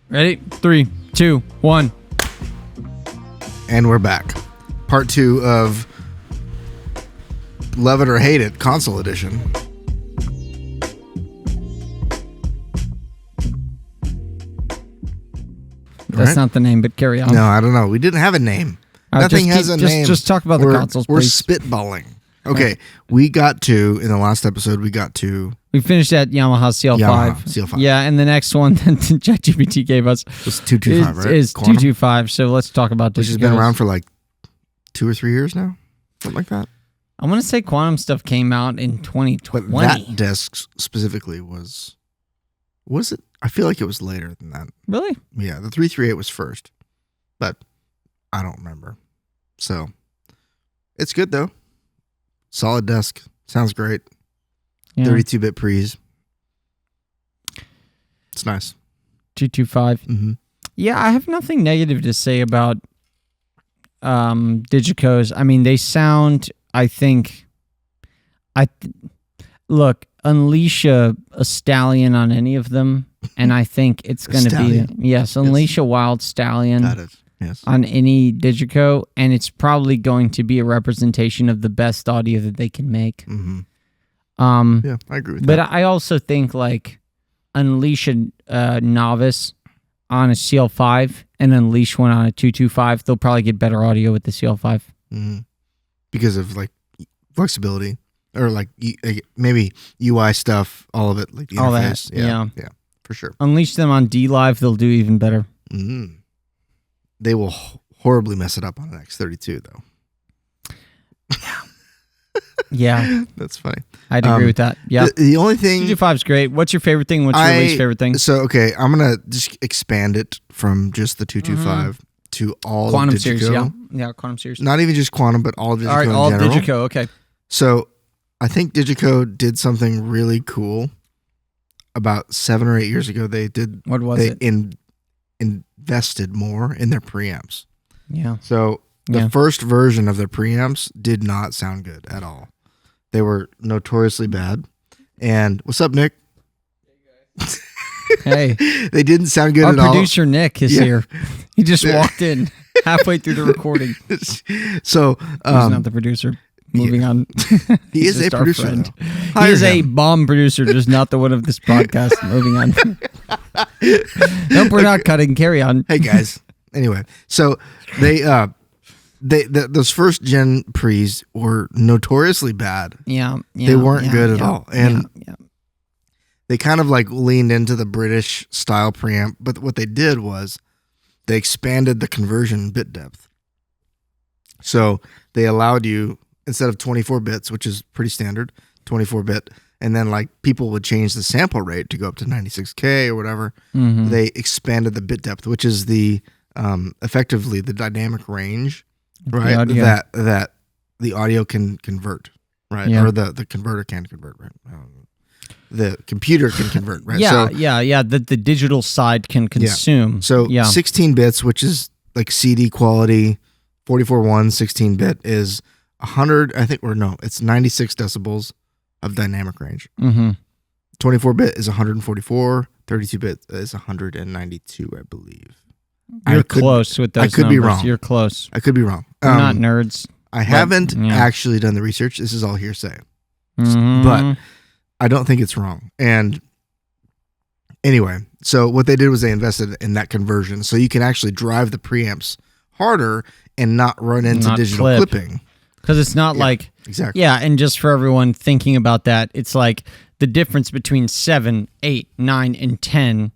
Ready? 3, 2, 1. And we're back. Part 2 of Love It or Hate It, Console Edition. That's not the name, but carry on. No, I don't know. We didn't have a name. Nothing has a name. Just talk about the consoles, please. We're spitballing. Okay, we got to, in the last episode, we finished at Yamaha CL5. Yeah, and the next one that ChatGPT gave us was 225, right? Is 225, so let's talk about this. Which has been around for like 2 or 3 years now? Something like that. I want to say Quantum stuff came out in 2020. But that disc specifically was it? I feel like it was later than that. Really? Yeah, the 338 was first, but I don't remember. So, it's good though. Solid desk. Sounds great. Yeah. 32-bit pre's. It's nice. 225. Mm-hmm. Yeah, I have nothing negative to say about Digicos. I mean, they sound, I think, look, unleash a stallion on any of them, and I think it's going to be, unleash a wild stallion. Got it. Yes. On any Digico, and it's probably going to be a representation of the best audio that they can make. Mm-hmm. Yeah, I agree with that. But I also think, like, unleash a novice on a CL5 and unleash one on a 225, they'll probably get better audio with the CL5. Mm-hmm. Because of, like, flexibility, or, like, maybe UI stuff, all of it, like the interface. Yeah, for sure. Unleash them on DLive, they'll do even better. Mm-hmm. They will horribly mess it up on an X32, though. Yeah. That's funny. I'd agree with that. Yeah. The only thing... 225 is great. What's your favorite thing? What's your least favorite thing? So, okay, I'm going to just expand it from just the 225 to all Quantum of Digico. series, yeah, Quantum series. Not even just Quantum, but all of Digico all right, all in general. Digico, okay. So, I think Digico did something really cool about 7 or 8 years ago. They did... What was it? Invested more in their preamps. Yeah. So the first version of their preamps did not sound good at all. They were notoriously bad. And what's up, Nick? Hey. They didn't sound good at all. Our producer Nick is here. He just walked in halfway through the recording. So he's not the producer. Moving on. He is a producer. He is a bomb producer, just not the one of this podcast. Moving on. Nope, we're not cutting. Carry on. Hey guys. Anyway, so those first gen pre's were notoriously bad. Yeah. They weren't good at all, and they kind of like leaned into the British style preamp. But what they did was they expanded the conversion bit depth. So they allowed you, instead of 24 bits, which is pretty standard, 24-bit, and then like people would change the sample rate to go up to 96K or whatever. Mm-hmm. They expanded the bit depth, which is the effectively the dynamic range, right? That the audio can convert, right? Yeah. Or the converter can convert, right? The computer can convert, right? The digital side can consume. Yeah. So 16 bits, which is like CD quality, 44.1 16-bit is 100, I think, or no, it's 96 decibels of dynamic range. Mm-hmm. 24-bit is 144, 32-bit is 192, I believe. You're close with those numbers. I could be wrong. You're close. I could be wrong. We're not nerds. I haven't actually done the research. This is all hearsay. Mm-hmm. But I don't think it's wrong. And anyway, so what they did was they invested in that conversion. So you can actually drive the preamps harder and not run into digital clipping. Because it's not like... Exactly. Yeah, and just for everyone thinking about that, it's like the difference between 7, 8, 9, and 10,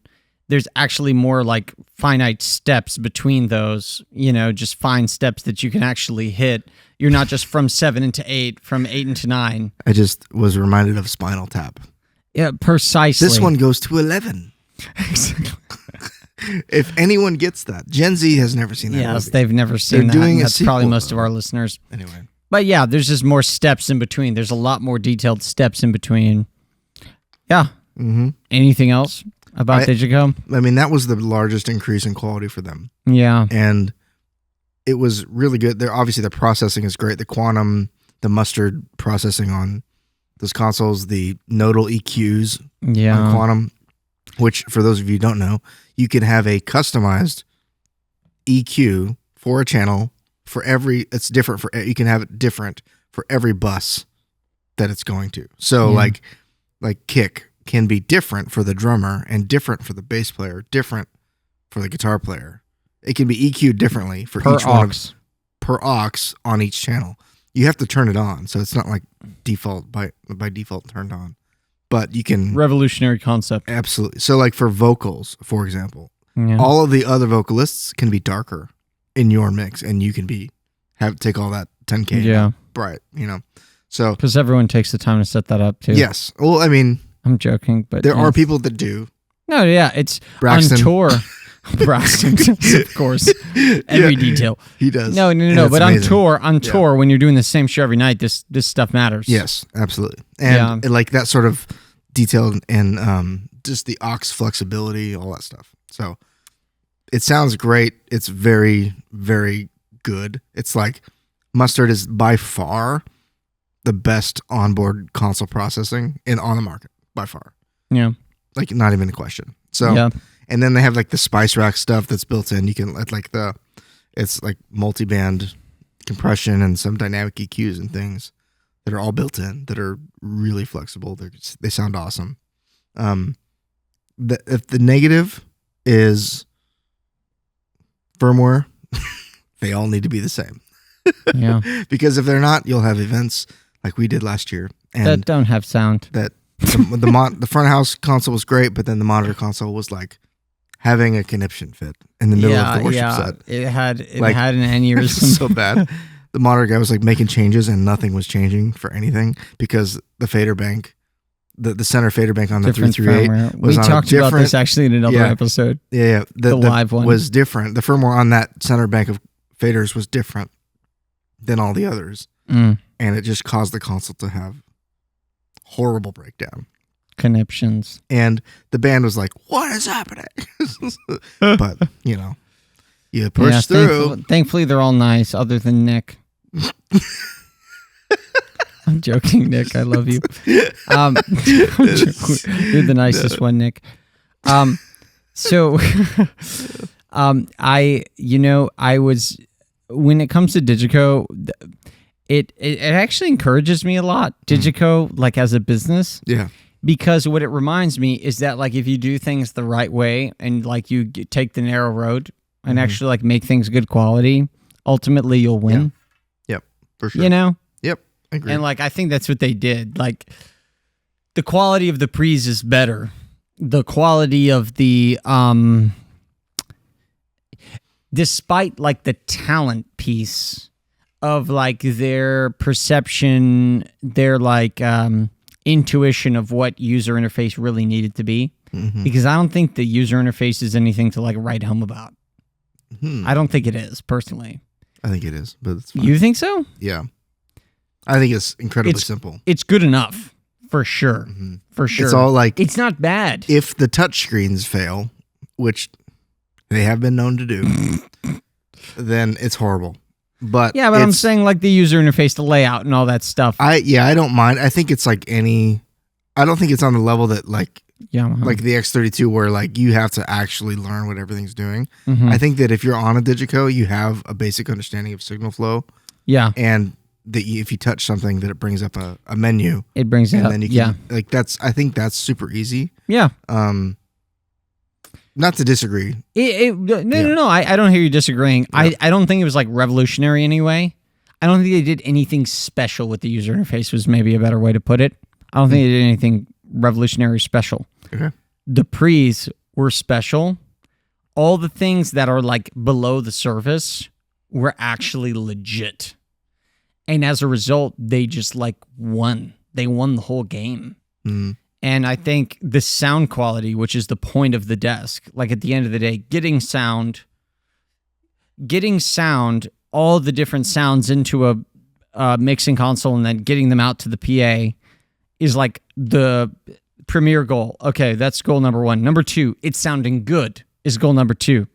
there's actually more like finite steps between those, just fine steps that you can actually hit. You're not just from 7 into 8, from 8 into 9. I just was reminded of Spinal Tap. Yeah, precisely. This one goes to 11. Exactly. If anyone gets that. Gen Z has never seen that movie. They've never seen that. Doing That's probably most of our listeners. Anyway. But yeah, there's just more steps in between. There's a lot more detailed steps in between. Yeah. Mm-hmm. Anything else about Digico? I mean, that was the largest increase in quality for them. Yeah. And it was really good. Obviously, the processing is great. The Quantum, the mustard processing on those consoles, the nodal EQs on Quantum. which for those of you who don't know, you can have a customized EQ for a channel for every, it's different for, you can have it different for every bus that it's going to. So like kick can be different for the drummer and different for the bass player, different for the guitar player. It can be EQ'd differently for each one per aux on each channel. You have to turn it on, so it's not like default by default turned on. But you can revolutionary concept. Absolutely. So like for vocals, for example, all of the other vocalists can be darker in your mix, and you can take all that 10K bright, you know. So because everyone takes the time to set that up too. Yes. Well, I mean, I'm joking, but there are people that do. No, yeah, it's Braxton. On tour. Braxton, of course, every detail he does. No, but amazing. on tour, when you're doing the same show every night, this stuff matters. Yes, absolutely, and like that sort of detail and just the aux flexibility, all that stuff. So it sounds great. It's very, very good. It's like Mustard is by far the best onboard console processing on the market by far. Yeah, like not even a question. So. And then they have like the Spice Rack stuff that's built in. You can like it's like multi-band compression and some dynamic EQs and things that are all built in that are really flexible. They sound awesome. If the negative is firmware, they all need to be the same. Yeah. Because if they're not, you'll have events like we did last year and that don't have sound. That the front house console was great, but then the monitor console was like having a conniption fit in the middle of the worship set. It had an aneurysm. So bad. The monitor guy was like making changes and nothing was changing for anything because the fader bank, the center fader bank on the 338 was we talked about this actually in another episode. Yeah. The live one was different. The firmware on that center bank of faders was different than all the others. And it just caused the console to have horrible breakdown. Conniptions. And the band was like, what is happening? But, you know, you push through. Thankfully, they're all nice, other than Nick. I'm joking, Nick. I love you. You're the nicest one, Nick. So, I was, when it comes to Digico, it actually encourages me a lot, Digico, like as a business. Yeah. Because what it reminds me is that like if you do things the right way and like you take the narrow road and actually like make things good quality, ultimately you'll win. Yep, for sure. You know? Yep, I agree. And like I think that's what they did. Like the quality of the pre's is better. The quality of the despite like the talent piece of like their perception, their like intuition of what user interface really needed to be, because I don't think the user interface is anything to like write home about. I don't think it is, personally. I think it is, but it's fine. You think so? Yeah. I think it's incredibly simple. It's good enough, for sure. For sure. It's all like... It's not bad. If the touch screens fail, which they have been known to do, then it's horrible. But I'm saying like the user interface, the layout and all that stuff. I don't mind. I think it's like I don't think it's on the level that like Yamaha, like the X32 where like you have to actually learn what everything's doing. I think that if you're on a Digico, you have a basic understanding of signal flow. Yeah. And that if you touch something that it brings up a menu. It brings it up. And then you can, like I think that's super easy. Yeah. Not to disagree. No. I don't hear you disagreeing. Yeah. I don't think it was like revolutionary anyway. I don't think they did anything special with the user interface was maybe a better way to put it. I don't think they did anything revolutionary special. Okay. The pre's were special. All the things that are like below the surface were actually legit. And as a result, they just like won. They won the whole game. And I think the sound quality, which is the point of the desk, like at the end of the day, getting sound, all the different sounds into a mixing console and then getting them out to the PA is like the premier goal. Okay, that's goal number one. Number two, it's sounding good is goal number two.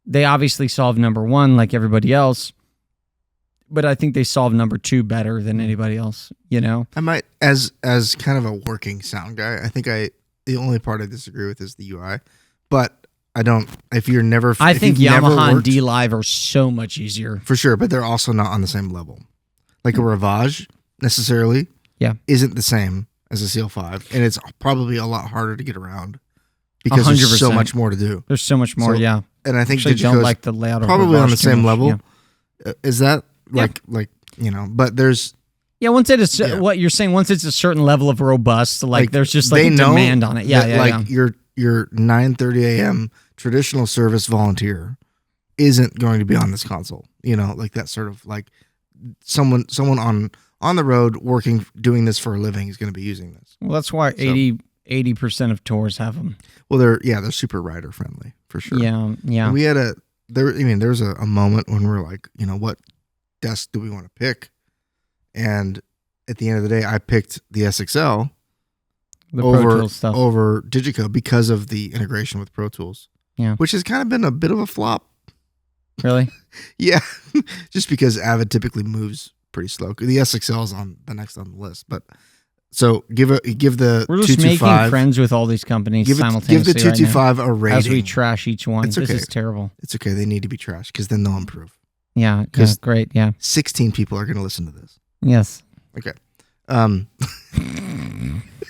They obviously solved number one like everybody else, but I think they solved number two better than anybody else, you know? I might, as kind of a working sound guy, I think the only part I disagree with is the UI, but I don't. If you're never, I if think you've never Yamaha and worked- DLive are so much easier. for sure, but they're also not on the same level. Like a Rivage necessarily, Yeah. isn't the same as a CL5, and it's probably a lot harder to get around because there's so 100%. much more to do. There's so much more, So, yeah. And I think Actually, don't Digico's like the layout of probably on the Rivage too same much, level. yeah. Is that Yeah. like but there's Yeah, once it's Yeah. what you're saying, once it's a certain level of robust, Like, there's just like they a know demand on it. Yeah, that, yeah, like yeah. your 9:30 a.m. traditional service volunteer isn't going to be on this console. You know, like that sort of like someone on the road working doing this for a living is going to be using this. Well, that's why 80% of tours have them. Well, they're super rider friendly for sure. Yeah, yeah. And we had there's a moment when we're like, you know, what desk do we want to pick? And at the end of the day, I picked the SXL The Pro Tools stuff. over Digico because of the integration with Pro Tools. Yeah. Which has kind of been a bit of a flop. Really? Yeah. Just because Avid typically moves pretty slow. The SXL is on the next on the list. But so give the We're just making 225 friends with all these companies give simultaneously the 225 a rating. as we trash each one. It's This okay. is terrible. It's okay. They need to be trashed because then they'll improve. Yeah, yeah, 'Cause- great. Yeah. 16 people are going to listen to this. Yes. Okay.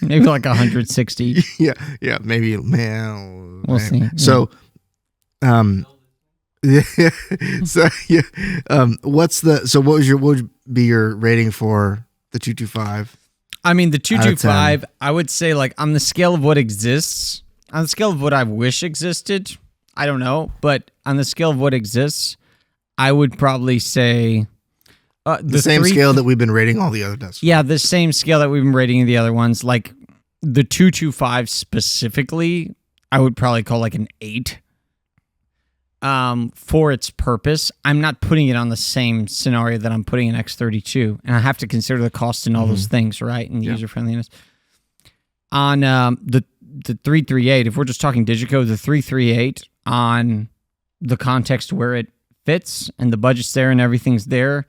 Maybe like 160. yeah, maybe, man. We'll see. Yeah. So, so yeah, what would be your rating for the 225? I mean, the Out of 225, I would say, like, on the scale of what exists, on the scale of what I wish existed, I don't know, but on the scale of what exists, I would probably say The same scale that we've been rating all the other desks. Yeah, the same scale that we've been rating the other ones. Like the 225 specifically, I would probably call like an 8. For its purpose, I'm not putting it on the same scenario that I'm putting an X32, and I have to consider the cost and all those things, right? And the user friendliness. On the 338, if we're just talking Digico, the 338 on the context where it fits and the budget's there and everything's there,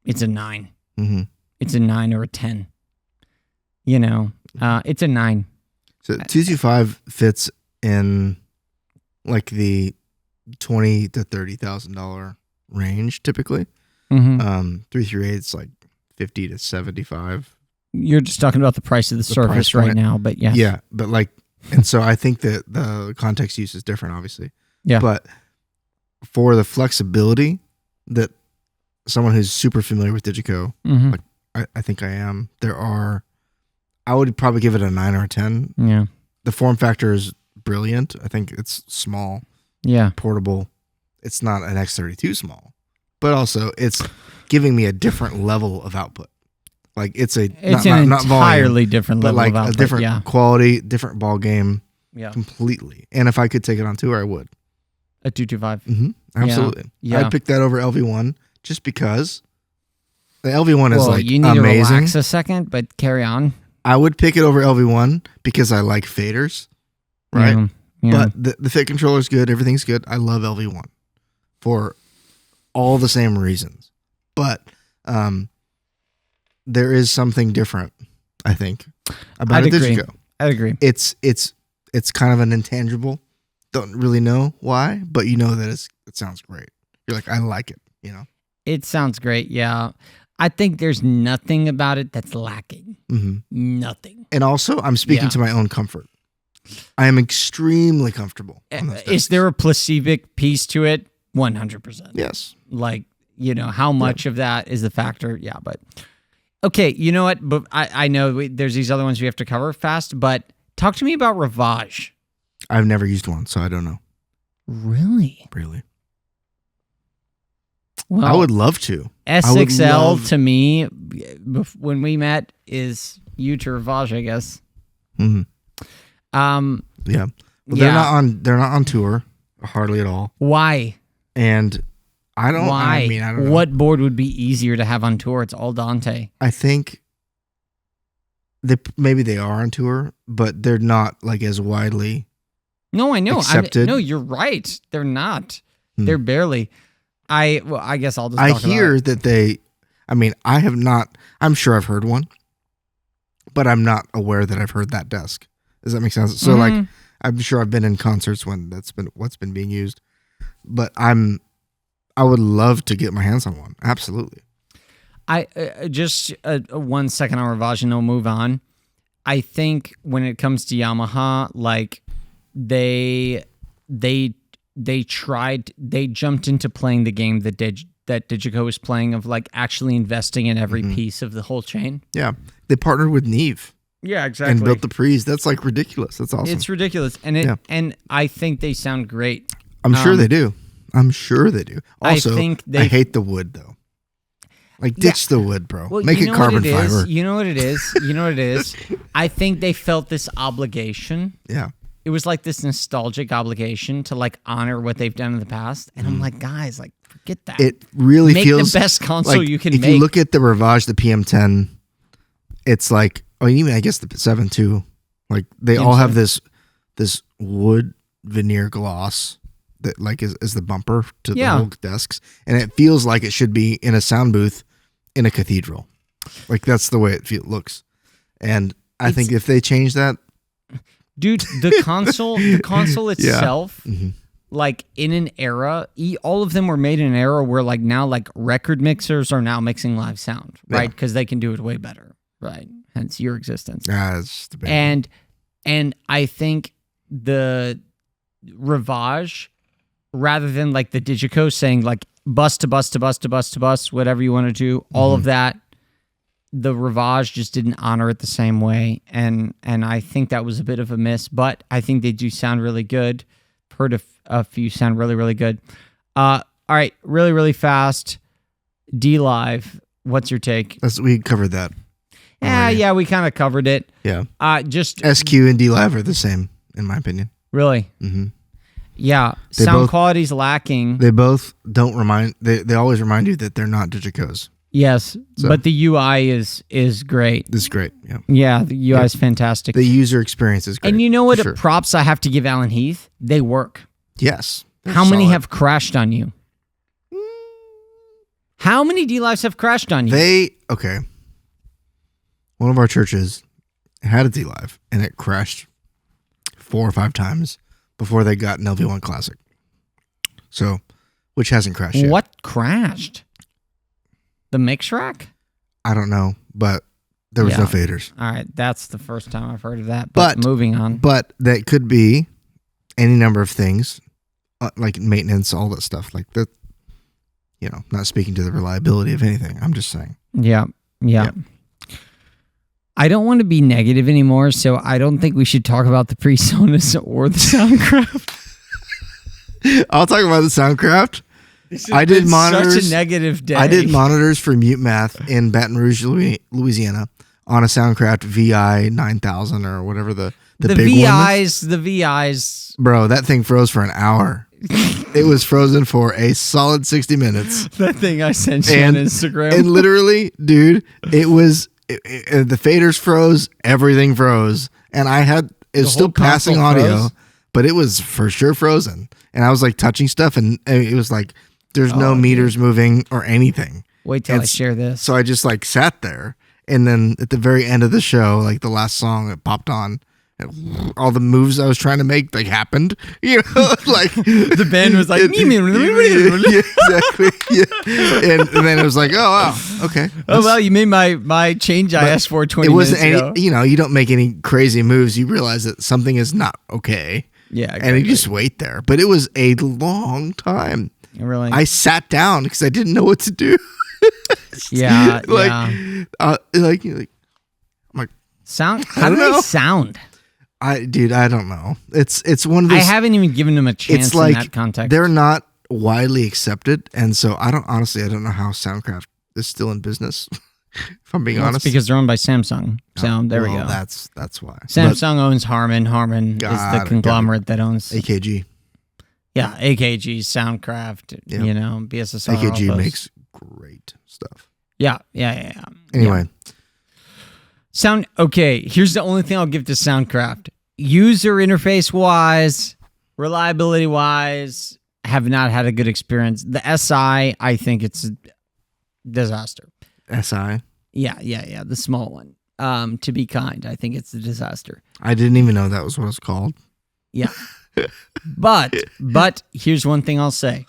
it's a 9. Mm-hmm. It's a 9 or a 10. You know, it's a 9. So 225 fits in like the $20,000 to $30,000 range typically. Mm-hmm. 338 is like 50 to 75. You're just talking about the price of the price Surface right point. now, but yes. Yeah, but like, and so I think that the context use is different, obviously. Yeah. But for the flexibility that someone who's super familiar with Digico, Mm-hmm. I think I am, I would probably give it a 9 or a 10. Yeah. The form factor is brilliant. I think it's small, Yeah. portable. It's not an X32 small, but also it's giving me a different level of output. Like it's an It's not an volume, entirely different but level like of output. a different yeah. quality, different ball game Yeah. completely. And if I could take it on tour, I would. A 225. Mm-hmm. Absolutely. Yeah. I'd pick that over LV1 just because the LV1 is Well, like you need amazing. to relax a second, but carry on. I would pick it over LV1 because I like faders, right? Yeah. Yeah. But the fit controller is good. Everything's good. I love LV1 for all the same reasons. But there is something different, I think, about I'd a agree. Digico. I'd agree. It's kind of an intangible. Don't really know why, but you know that it sounds great. You're like, I like it, you know? It sounds great. Yeah. I think there's nothing about it that's lacking. Mm-hmm. Nothing. And also, I'm speaking Yeah. to my own comfort. I am extremely comfortable on those Is desks. there a placebo piece to it? 100%. Yes. Like, you know, how much of that is the factor? Yeah, but okay, you know what? But I know there's these other ones we have to cover fast, but talk to me about Rivage. I've never used one, so I don't know. Really? Really. Well, I would love to. SXL love- to me, when we met, is you to Rivage, I guess. Mm-hmm. Yeah. Well, they're not on tour hardly at all. Why? And I don't Why? I don't know. What board would be easier to have on tour? It's all Dante. I think maybe they are on tour, but they're not like as widely. No, I know. Accepted. No, you're right. They're not. Hmm. They're barely. I guess I'll just I talk hear about it. that they. I mean, I have not. I'm sure I've heard one, but I'm not aware that I've heard that desk Does that make sense? So like, I'm sure I've been in concerts when what's been being used, but I would love to get my hands on one. Absolutely. I just 1 second on Rivage and we'll move on. I think when it comes to Yamaha, like they jumped into playing the game that Digico was playing of like actually investing in every piece of the whole chain. Yeah. They partnered with Neve. Yeah, exactly. And built the pre's. That's like ridiculous. That's awesome. It's ridiculous. And I think they sound great. I'm sure they do. Also, I hate the wood though. Like ditch the wood, bro. Well, make it carbon fiber. You know what it is? I think they felt this obligation. Yeah. It was like this nostalgic obligation to like honor what they've done in the past. And I'm like, guys, like forget that. It really feels the best console like you can if make. you look at the Rivage, the PM10, it's like, even I guess the 7 too. Like they all have this wood veneer gloss that like is the bumper to the whole desks, and it feels like it should be in a sound booth in a cathedral. Like that's the way it looks. And I think if they change that, dude, the console itself, like in an era, all of them were made in an era where like now like record mixers are now mixing live sound, right? Because they can do it way better, right? Hence your existence. It's the and I think the Rivage, rather than like the Digico saying like bus to bus to bus to bus to bus, whatever you want to do, all of that, the Rivage just didn't honor it the same way, and I think that was a bit of a miss. But I think they do sound really good. Heard a few sound really, really good. All right, really, really fast. DLive, what's your take? We covered that. Yeah, we kind of covered it. Yeah. Just SQ and DLive are the same, in my opinion. Really? Mm-hmm. Yeah. Sound quality's lacking. They both don't remind. They always remind you that they're not Digicos. Yes, but the UI is great. This is great. Yeah. Yeah, the UI is fantastic. The user experience is great. And you know what? Props I have to give Allen Heath. They work. Yes. How many have crashed on you? How many DLives have crashed on you? Okay. One of our churches had a DLive and it crashed 4 or 5 times before they got an LV1 Classic. So, which hasn't crashed yet. What crashed? The mix rack? I don't know, but there was no faders. All right, that's the first time I've heard of that. But moving on. But that could be any number of things, like maintenance, all that stuff. Like that, not speaking to the reliability of anything. I'm just saying. Yeah. I don't want to be negative anymore, so I don't think we should talk about the PreSonus or the Soundcraft. I'll talk about the Soundcraft. I did monitors. Such a negative day. I did monitors for Mute Math in Baton Rouge, Louisiana, on a Soundcraft VI 9000 or whatever the big one is. The VIs. Bro, that thing froze for an hour. It was frozen for a solid 60 minutes. That thing I sent you on Instagram. And literally, dude, it was the faders froze, everything froze, and it was still passing audio, but it was for sure frozen. And I was like touching stuff, and it was like there's no meters moving or anything. Wait till I share this. So I just like sat there, and then at the very end of the show, like the last song, it popped on. All the moves I was trying to make like happened, like the band was like, exactly, yeah. And then it was like, oh wow, okay. Oh well, you made my change I asked for 20 minutes ago. It wasn't any, you don't make any crazy moves. You realize that something is not okay. Yeah, exactly. And you just wait there. But it was a long time. Really, I sat down because I didn't know what to do. I'm like, sound. How do they sound? I don't know. It's one of those. I haven't even given them a chance in that context. They're not widely accepted, and so I don't know how Soundcraft is still in business. If I'm being honest, because they're owned by Samsung. So there we go. That's why Samsung owns Harman. Harman is the conglomerate that owns AKG. Yeah, AKG, Soundcraft. BSSR. AKG makes great stuff. Yeah. Anyway. Okay, here's the only thing I'll give to Soundcraft. User interface wise, reliability wise, have not had a good experience. The SI, I think it's a disaster. SI? Yeah, the small one. To be kind, I think it's a disaster. I didn't even know that was what it's called. Yeah. But here's one thing I'll say.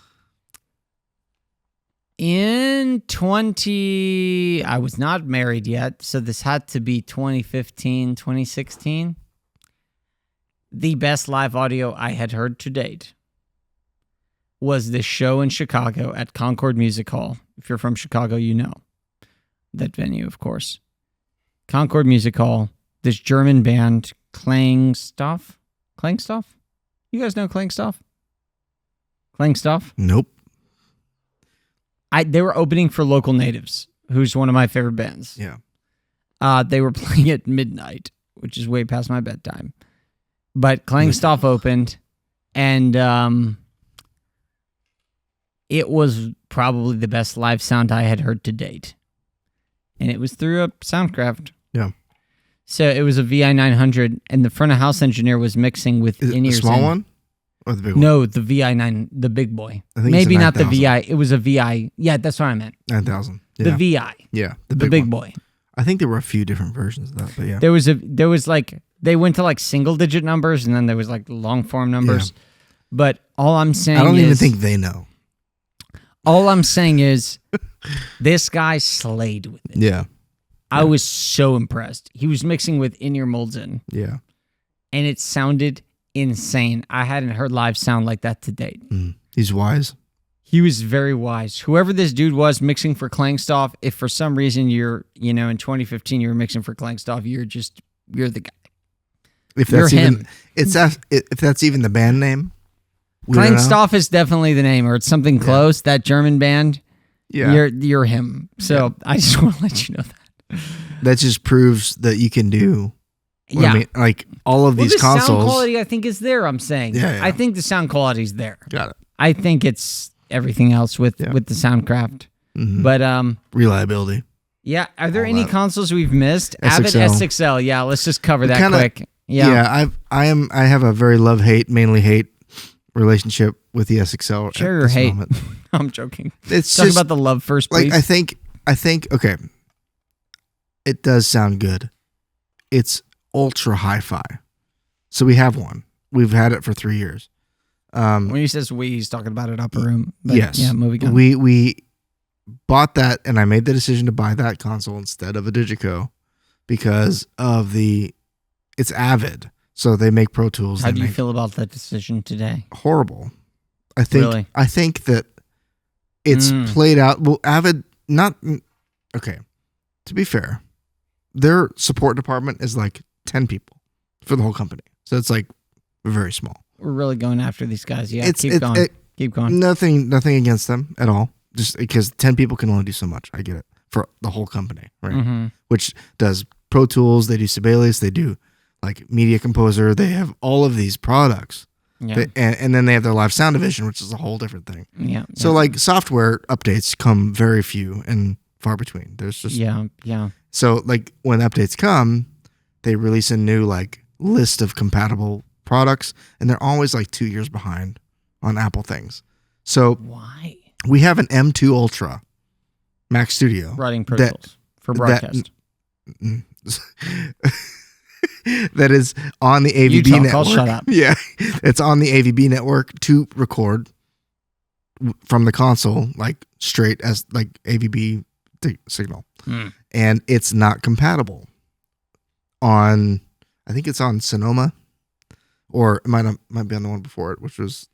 I was not married yet, so this had to be 2015, 2016. The best live audio I had heard to date was this show in Chicago at Concord Music Hall. If you're from Chicago, you know that venue, of course. Concord Music Hall, this German band, Klangstoff? You guys know Klangstoff? Nope. They were opening for Local Natives, who's one of my favorite bands. Yeah. They were playing at midnight, which is way past my bedtime. But Klangstoff opened, and it was probably the best live sound I had heard to date. And it was through a Soundcraft. Yeah. So it was a VI900, and the front of house engineer was mixing with in-ears. The small one? Or the big one? No, the VI9, the big boy. I think Maybe not the 9,000. VI. It was a VI. Yeah, that's what I meant. 9,000. Yeah. The VI. Yeah. The big one. boy. I think there were a few different versions of that, but yeah. There was like, they went to like single digit numbers, and then there was like long form numbers. Yeah. But all I'm saying is, I don't even think they know. All I'm saying is, this guy slayed with it. Yeah. I was so impressed. He was mixing with in-ear molds in. Yeah. And it sounded insane. I hadn't heard live sound like that to date. He's wise. He was very wise. Whoever this dude was mixing for Klangstoff, if for some reason in 2015 you were mixing for Klangstoff, you're the guy. If that's you're even him. if that's even the band name. Klangstoff is definitely the name, or it's something close. That German band. Yeah. You're him. So I just want to let you know that. That just proves that you can do. Yeah. I mean, like all of these the consoles. sound quality, I think, is there. I'm saying. Yeah. I think the sound quality is there. Got it. I think it's everything else with the Soundcraft. Mm-hmm. But reliability. Yeah. Are there all any that. consoles we've missed? SXL. Avid SXL. Yeah. Let's just cover that quick. Yeah. I have a very mainly hate relationship with the SXL. Share your hate. I'm joking. It's Talk just about the love first, please. like I think okay. It does sound good. It's ultra hi-fi. So we have one. We've had it for 3 years. When he says we, he's talking about an upper room. But yes. Yeah, moving on. We bought that, and I made the decision to buy that console instead of a Digico because of it's Avid. So they make Pro Tools. How do you feel about that decision today? Horrible. I think that it's played out. Well, Avid, okay. To be fair, their support department is like 10 people for the whole company. So it's like very small. We're really going after these guys. Yeah, keep going. Nothing against them at all. Just because 10 people can only do so much. I get it. For the whole company, right? Mm-hmm. Which does Pro Tools, they do Sibelius, they do like Media Composer. They have all of these products. Yeah. And then they have their live sound division, which is a whole different thing. Yeah. So like software updates come very few and far between. There's just yeah. So like when updates come, they release a new like list of compatible products, and they're always like 2 years behind on Apple things. So why? We have an M2 Ultra Mac Studio writing Pro Tools for broadcast. That is on the AVB network. I'll shut up. Yeah, it's on the AVB network to record from the console, like straight as like AVB signal, and it's not compatible on. I think it's on Sonoma, or it might be on the one before it, which was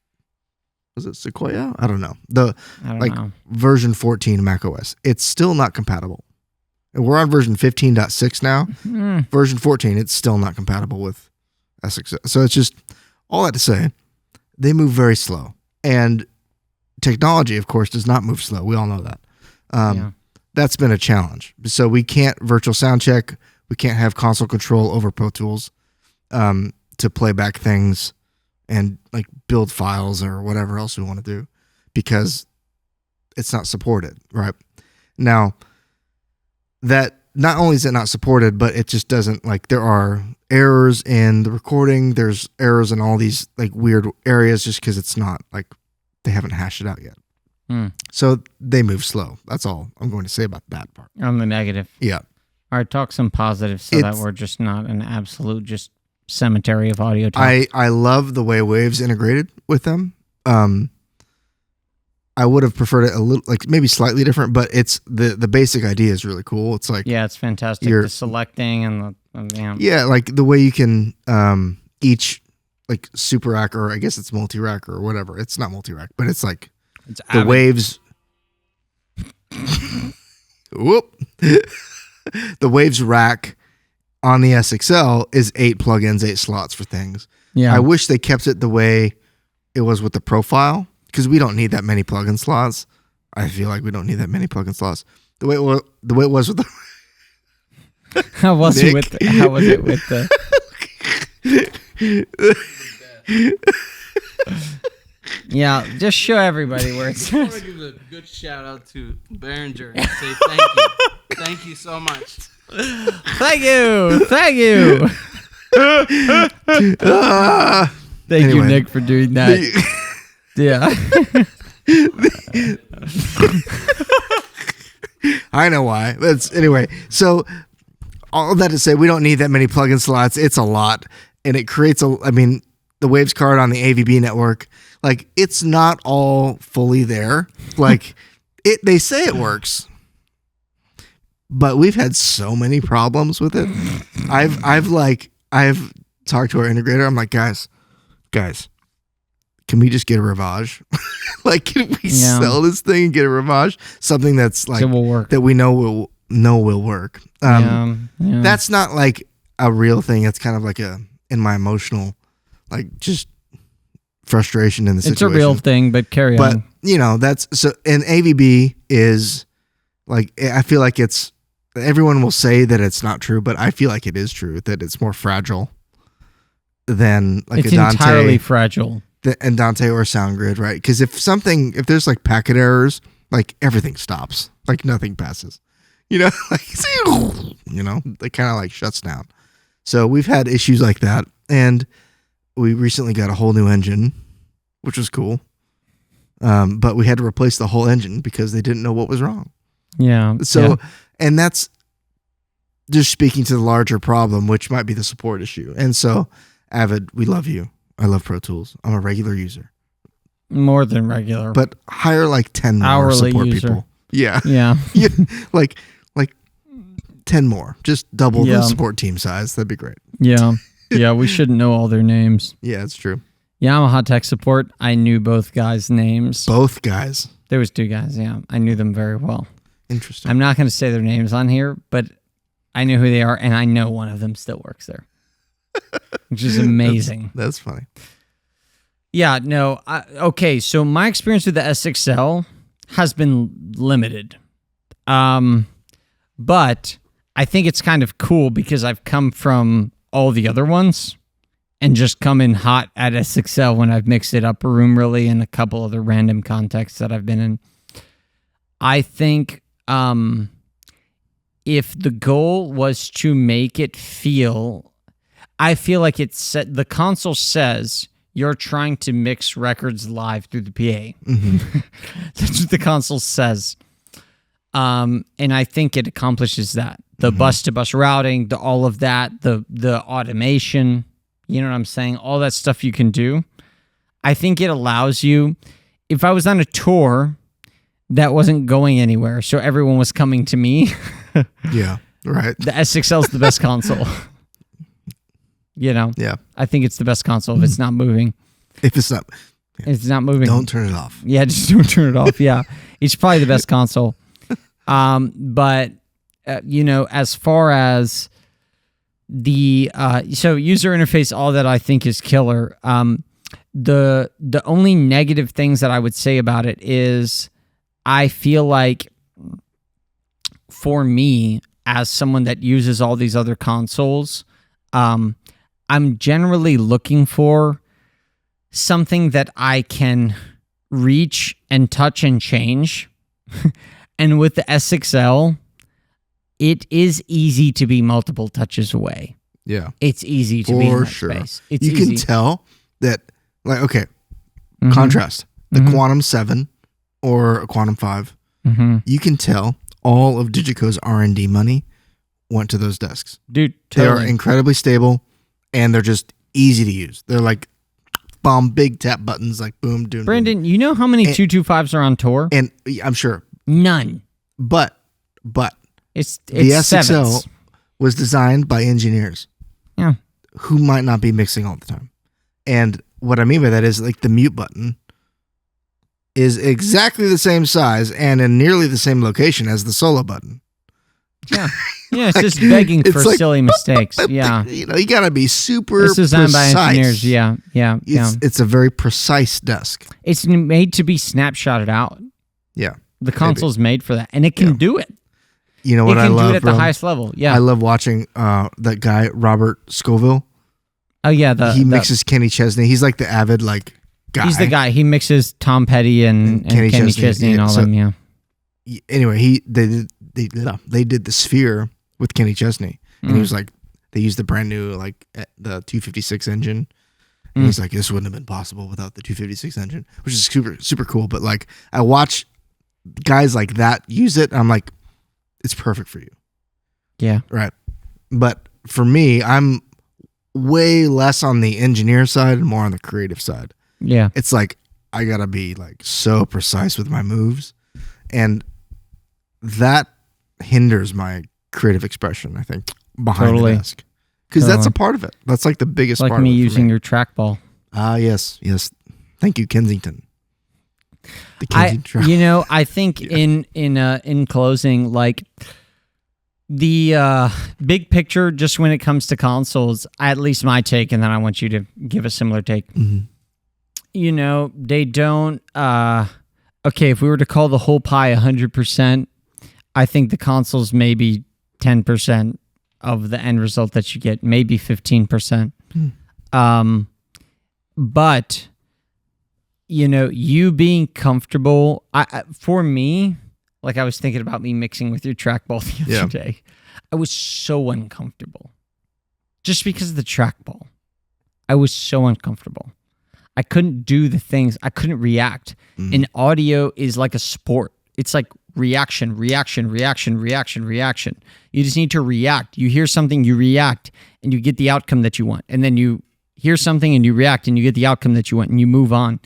it Sequoia? I don't know. I don't know. Version 14 Mac OS. It's still not compatible. And we're on version 15.6 now. Version 14, it's still not compatible with SXL. So it's just all that to say, they move very slow. And technology, of course, does not move slow. We all know that. That's been a challenge. So we can't virtual sound check. We can't have console control over Pro Tools to play back things and like build files or whatever else we want to do because it's not supported, right? Now, that not only is it not supported, but it just doesn't, like, there are errors in the recording. There's errors in all these like weird areas just because it's not like they haven't hashed it out yet. So they move slow. That's all I'm going to say about that part. On the negative. Yeah. All right, talk some positives so that we're just not an absolute just cemetery of audio talk. I love the way Waves integrated with them. I would have preferred it a little, like maybe slightly different, but it's the basic idea is really cool. It's like it's fantastic. The selecting and yeah, like the way you can each like super rack, or I guess it's multi rack or whatever. It's not multi rack, but it's like it's the Avid. Waves. Whoop. The Waves rack on the SXL is 8 plugins, 8 slots for things. Yeah. I wish they kept it the way it was with the profile, because we don't need that many plugin slots. I feel like we don't need that many plugin slots. The way it was with the how was it with the yeah, just show everybody where it's. I want to give a good shout out to Behringer and say thank you. Thank you so much. Thank you. Thank you, Nick, for doing that. Yeah. I know why. Anyway, so all that to say, we don't need that many plugin slots. It's a lot, and it creates the Waves card on the AVB network, like it's not all fully there. Like they say it works, but we've had so many problems with it. I've talked to our integrator. I'm like, guys, can we just get a RIVAGE? Like, can we sell this thing and get a RIVAGE? Something that's like will work. That we know will work. That's not like a real thing. It's kind of like in my emotional, like just frustration in the situation. It's a real thing, but carry on. But that's so. And AVB is like, I feel like everyone will say that it's not true, but I feel like it is true, that it's more fragile than like it's a Dante. Entirely fragile. And Dante or SoundGrid, right? Because if there's like packet errors, like everything stops, like nothing passes, like it kind of like shuts down. So we've had issues like that, and we recently got a whole new engine, which was cool. But we had to replace the whole engine because they didn't know what was wrong. Yeah. So, and that's just speaking to the larger problem, which might be the support issue. And so, Avid, we love you. I love Pro Tools. I'm a regular user. More than regular. But hire like 10 more hourly support user. people. Yeah. Yeah. like 10 more. Just double the support team size. That'd be great. Yeah. Yeah, we shouldn't know all their names. Yeah, it's true. Yamaha tech support, I knew both guys' names. Both guys? There was 2 guys, yeah. I knew them very well. Interesting. I'm not going to say their names on here, but I know who they are, and I know one of them still works there. Which is amazing. That's funny. Yeah, no. Okay, so my experience with the SXL has been limited. But I think it's kind of cool because I've come from all the other ones and just come in hot at SXL when I've mixed it up room really in a couple other random contexts that I've been in. I think if the goal was to make it feel... I feel like the console says you're trying to mix records live through the PA. Mm-hmm. That's what the console says. And I think it accomplishes that. The bus-to-bus routing, all of that, the automation, you know what I'm saying? All that stuff you can do. I think it allows you, if I was on a tour that wasn't going anywhere, so everyone was coming to me. Yeah, right. The SXL is the best console. Yeah. I think it's the best console if it's not moving. If it's not moving, don't turn it off. Yeah, just don't turn it off. Yeah, it's probably the best console. But as far as the so user interface, all that I think is killer. The only negative things that I would say about it is I feel like for me as someone that uses all these other consoles, I'm generally looking for something that I can reach and touch and change. And with the SXL, it is easy to be multiple touches away. Yeah. It's easy to be in that space. It's you easy. can tell that, like, okay, contrast. The Quantum 7 or a Quantum 5, you can tell all of Digico's R&D money went to those desks. Dude, They are totally. incredibly stable, and they're just easy to use. They're like big tap buttons, like boom, doom. Brandon, you know how many 225s are on tour? And I'm sure, None. but It's the SXL sevens. was designed by engineers Yeah. who might not be mixing all the time. And what I mean by that is like the mute button is exactly the same size and in nearly the same location as the solo button. Yeah. Yeah, it's just begging it's for like, silly mistakes. Yeah. You know, you got to be super It's designed by precise. engineers. Yeah. It's a very precise desk. It's made to be snapshotted out. Yeah. The console's made for that, and it can do it. You know what it I can love, do it at bro? the highest level. Yeah. I love watching that guy, Robert Scoville. Oh yeah, He mixes Kenny Chesney. He's like the Avid like guy. He's the guy. He mixes Tom Petty and Kenny Chesney and all them. Yeah. Anyway, they did the Sphere with Kenny Chesney, and he was like, they used the brand new like the 256 engine, and he's like, this wouldn't have been possible without the 256 engine, which is super cool. But like, I watch guys like that use it, and I'm like, it's perfect for you. Yeah. Right. But for me, I'm way less on the engineer side and more on the creative side. Yeah. It's like I gotta be like so precise with my moves, and that hinders my creative expression, I think, behind the desk, because that's a part of it. That's like the biggest like part me of it using your trackball. Yes. Thank you, Kensington. The Kensington I think in closing, like the big picture, just when it comes to consoles, at least my take, and then I want you to give a similar take. Mm-hmm. You know, they don't. Okay, if we were to call the whole pie 100%, I think the console's maybe 10% of the end result that you get, maybe 15%. But you know, you being comfortable, for me, like I was thinking about me mixing with your trackball the other day. I was so uncomfortable. Just because of the trackball. I was so uncomfortable. I couldn't do the things. I couldn't react. And audio is like a sport. It's like reaction. You just need to react. You hear something, you react, and you get the outcome that you want. And then you hear something and you react and you get the outcome that you want, and you move on.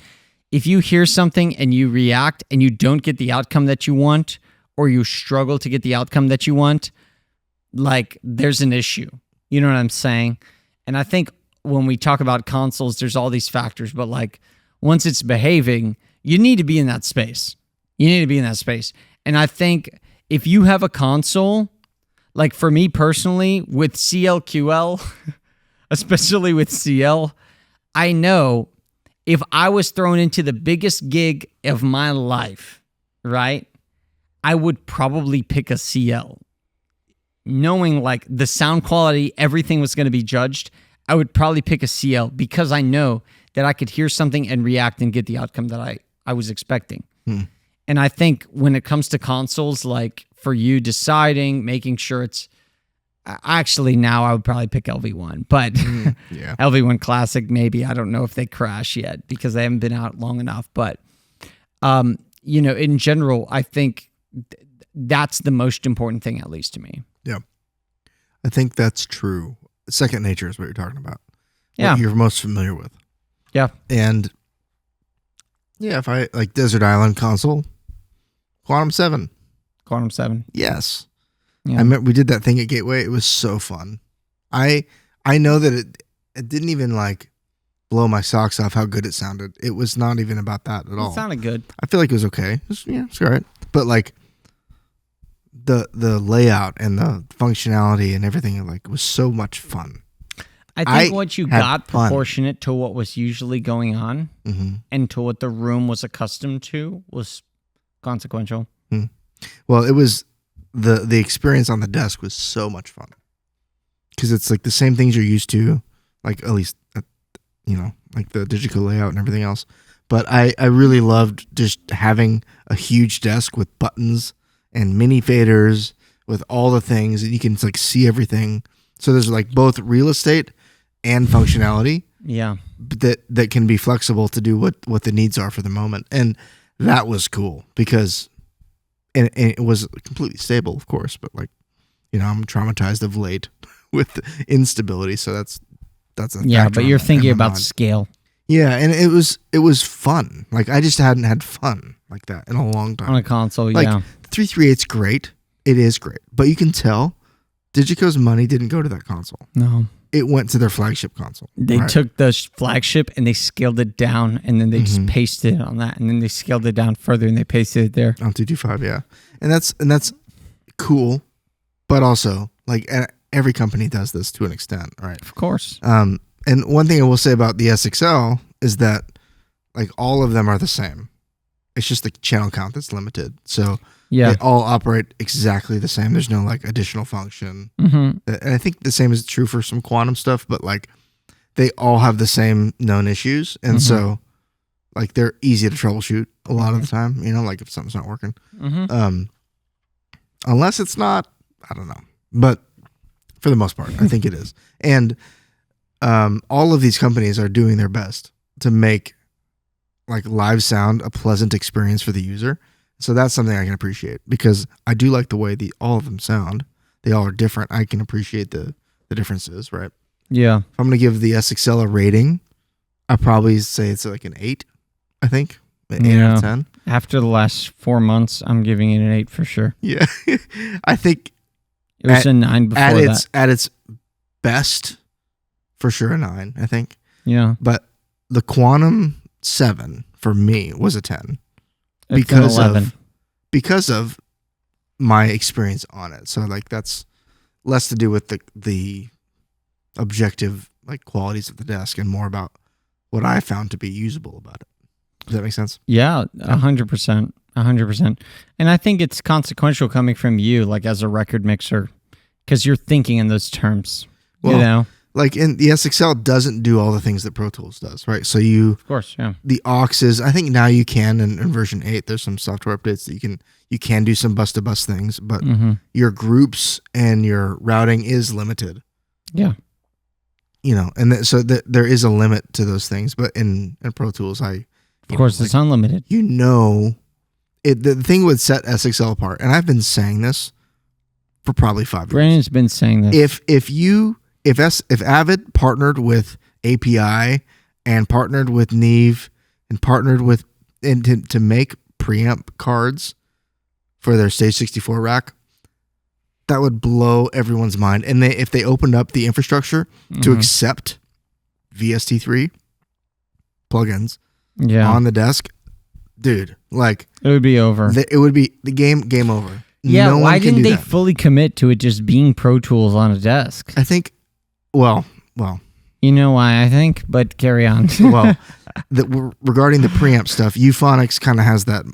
If you hear something and you react and you don't get the outcome that you want, or you struggle to get the outcome that you want, like there's an issue. You know what I'm saying? And I think when we talk about consoles, there's all these factors, but like once it's behaving, you need to be in that space. And I think if you have a console, like for me personally, with CLQL, especially with CL, I know if I was thrown into the biggest gig of my life, right, I would probably pick a CL. Knowing like the sound quality, everything was going to be judged, I would probably pick a CL because I know that I could hear something and react and get the outcome that I was expecting. And I think when it comes to consoles, like for you deciding, making sure it's actually now I would probably pick LV1, but LV1 Classic, maybe. I don't know if they crash yet because they haven't been out long enough. But, you know, in general, I think that's the most important thing, at least to me. Yeah. I think that's true. Second nature is what you're talking about. Yeah. What you're most familiar with. Yeah. And yeah, if I like Desert Island console, Quantum 7. Yes. Yeah. I remember we did that thing at Gateway. It was so fun. I know that it didn't even like blow my socks off how good it sounded. It was not even about that at all. It sounded good. I feel like it was okay. It's all right. But like the layout and the functionality and everything like was so much fun. I think what you got fun. proportionate to what was usually going on and to what the room was accustomed to was consequential. Well, it was the experience on the desk was so much fun because it's like the same things you're used to, like at least you know, like the Digico layout and everything else. But I really loved just having a huge desk with buttons and mini faders with all the things, and you can like see everything. So there's like both real estate and functionality. Yeah. That can be flexible to do what the needs are for the moment. And that was cool because and it was completely stable, of course, but like I'm traumatized of late with instability. So that's a Yeah, factor but you're in thinking my about mind. scale. Yeah, and it was fun. Like I just hadn't had fun like that in a long time. On a console, Like yeah. 338's great. It is great. But you can tell Digico's money didn't go to that console. No. It went to their flagship console. They right? took the flagship and they scaled it down, and then they Mm-hmm. just pasted it on that, and then they scaled it down further and they pasted it there. On 225, yeah. And that's cool, but also like every company does this to an extent, right? Of course. And one thing I will say about the SXL is that like all of them are the same. It's just the channel count that's limited. So Yeah. they all operate exactly the same. There's no like additional function. Mm-hmm. And I think the same is true for some quantum stuff, but like they all have the same known issues. And so like they're easy to troubleshoot a lot of the time, like if something's not working. Mm-hmm. Unless it's not, I don't know. But for the most part, I think it is. And all of these companies are doing their best to make like live sound a pleasant experience for the user. So that's something I can appreciate because I do like the way all of them sound. They all are different. I can appreciate the differences, right? Yeah. If I'm going to give the SXL a rating, I probably say it's like an 8, I think. An 8 out of 10. After the last 4 months, I'm giving it an 8 for sure. Yeah. I think It was a 9 before that. at its best, for sure a 9, I think. Yeah. But the Quantum 7 for me was a 10 It's an 11. because of my experience on it. So like that's less to do with the objective like qualities of the desk and more about what I found to be usable about it. Does that make sense? Yeah, 100%. 100%. And I think it's consequential coming from you, like as a record mixer, because you're thinking in those terms. Well, like in the SXL doesn't do all the things that Pro Tools does, right? So Of course, yeah. the auxes, I think now you can in version 8, there's some software updates that you can do some bus to bus things, but your groups and your routing is limited. Yeah. And so there is a limit to those things, but in Pro Tools, Of course, it's unlimited. The thing would set SXL apart, and I've been saying this for probably 5 years. Brandon's been saying this. If Avid partnered with API and partnered with Neve and partnered with to make preamp cards for their Stage 64 rack, that would blow everyone's mind. And if they opened up the infrastructure to accept VST3 plugins on the desk, dude, like it would be over. it would be the game over. Yeah, no why one can didn't do they that. fully commit to it just being Pro Tools on a desk? I think, well, You know why I think, but carry on. regarding the preamp stuff, Euphonics kind of has that,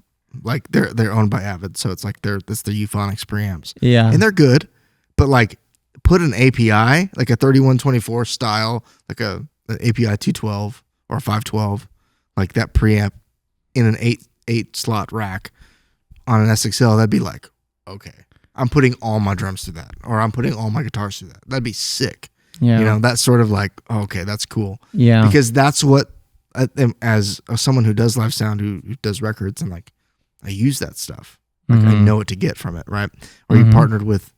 like they're owned by Avid, so it's like that's the Euphonics preamps. Yeah. And they're good, but like put an API, like a 3124 style, like an API 212 or 512, like that preamp in an 8 slot rack on an SXL, that'd be like, okay, I'm putting all my drums through that, or I'm putting all my guitars through that. That'd be sick. Yeah. That's sort of like, okay, that's cool. Yeah. Because that's what, as someone who does live sound, who does records, and like, I use that stuff. Like I know what to get from it, right? Or you partnered with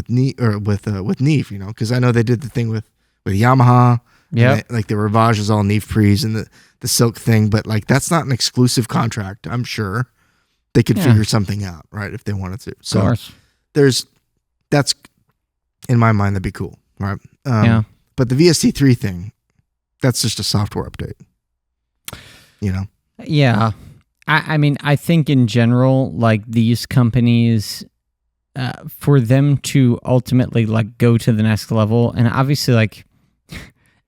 Neve, because I know they did the thing with Yamaha. Yeah. Like the RIVAGE is all Neve pre's and the Silk thing, but like that's not an exclusive contract. I'm sure they could figure something out, right? If they wanted to. So of course. That's in my mind, that'd be cool, right? Yeah. But the VST3 thing, that's just a software update. Yeah. I mean, I think in general, like these companies, for them to ultimately like go to the next level, and obviously like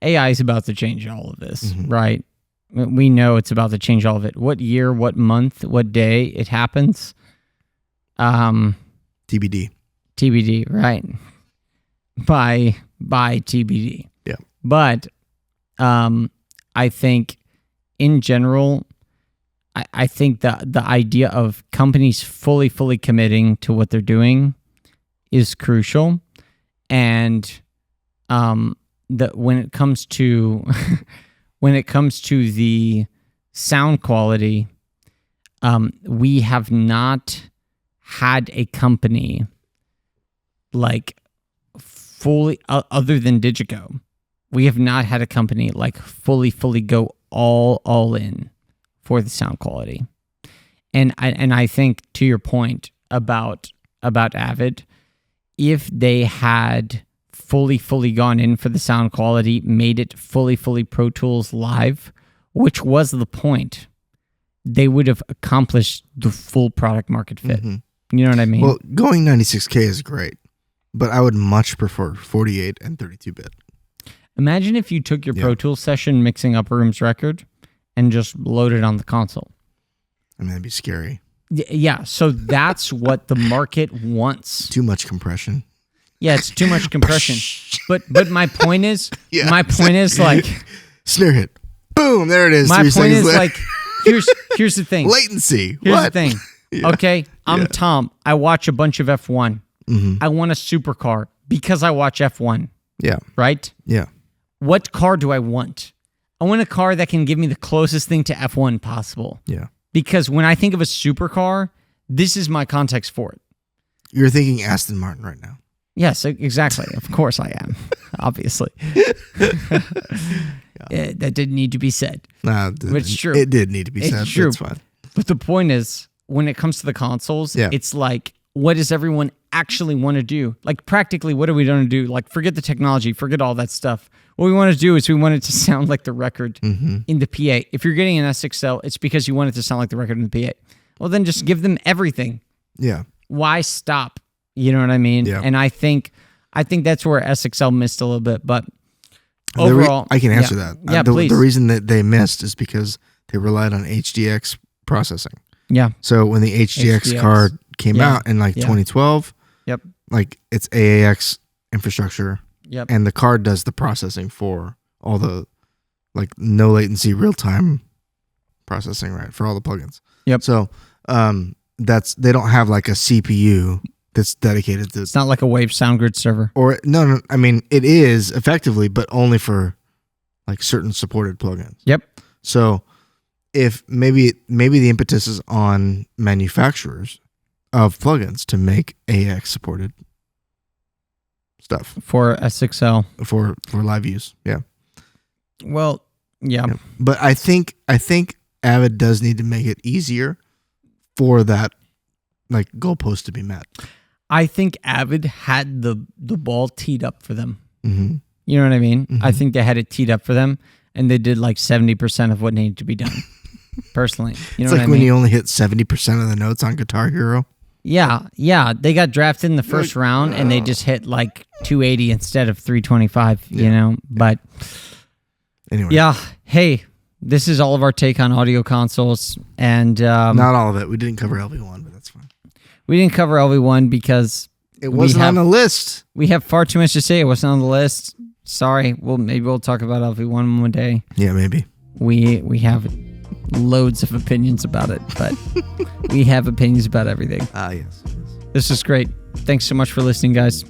AI is about to change all of this, right? We know it's about to change all of it. What year, what month, what day it happens? TBD, right? By TBD. Yeah. But I think in general, I think the idea of companies fully committing to what they're doing is crucial, and when it comes to the sound quality, we have not had a company like fully, other than Digico, we have not had a company like fully go all in for the sound quality. And I think, to your point about Avid, if they had fully gone in for the sound quality, made it fully Pro Tools live, which was the point, they would have accomplished the full product market fit. You know what I mean? Well, going 96K is great, but I would much prefer 48 and 32-bit. Imagine if you took your Pro Tools session mixing up Room's record and just loaded on the console. I mean, that'd be scary. Yeah, so that's what the market wants. Too much compression. Yeah, it's too much compression. But my point is, is like snare hit. Boom, there it is. My point is later. Like, here's the thing. Latency. Here's the thing. Okay, I'm Tom. I watch a bunch of F1. I want a supercar because I watch F1. Yeah. Right? Yeah. What car do I want? I want a car that can give me the closest thing to F1 possible. Yeah. Because when I think of a supercar, this is my context for it. You're thinking Aston Martin right now. Yes, exactly. Of course I am. Obviously. That didn't need to be said. No, it's true. It did need to be said. It's true. It's fine. But the point is, when it comes to the consoles, it's like, what does everyone actually want to do? Like, practically, what are we going to do? Like, forget the technology, forget all that stuff. What we want to do is we want it to sound like the record in the PA. If you're getting an SXL, it's because you want it to sound like the record in the PA. Well, then just give them everything. Yeah. Why stop? You know what I mean? Yeah. And I think that's where SXL missed a little bit. But overall, I can answer that. Yeah, please. The reason that they missed is because they relied on HDX processing. Yeah. So when the HDX card came out in like 2012, like it's AAX infrastructure. Yep. And the card does the processing for all the like no latency real time processing, right? For all the plugins. Yep. So they don't have like a CPU that's dedicated to. It's not like a Wave SoundGrid server. Or no. I mean, it is effectively, but only for like certain supported plugins. Yep. So if maybe the impetus is on manufacturers of plugins to make AX supported stuff for SXL for live use. Yeah. Well, yeah. But I think Avid does need to make it easier for that like goalpost to be met. I think Avid had the ball teed up for them. Mm-hmm. You know what I mean? Mm-hmm. I think they had it teed up for them, and they did like 70% of what needed to be done. Personally, you know what I mean? It's like when you only hit 70% of the notes on Guitar Hero. Yeah. They got drafted in the first round, and they just hit like 280 instead of 325. You know, but anyway, yeah. Hey, this is all of our take on audio consoles, and not all of it. We didn't cover LV1, but that's fine. We didn't cover LV1 because it wasn't on the list. We have far too much to say. It wasn't on the list. Sorry. Maybe we'll talk about LV1 one day. Yeah, maybe. We have loads of opinions about it, but we have opinions about everything. Yes. This is great. Thanks so much for listening, guys.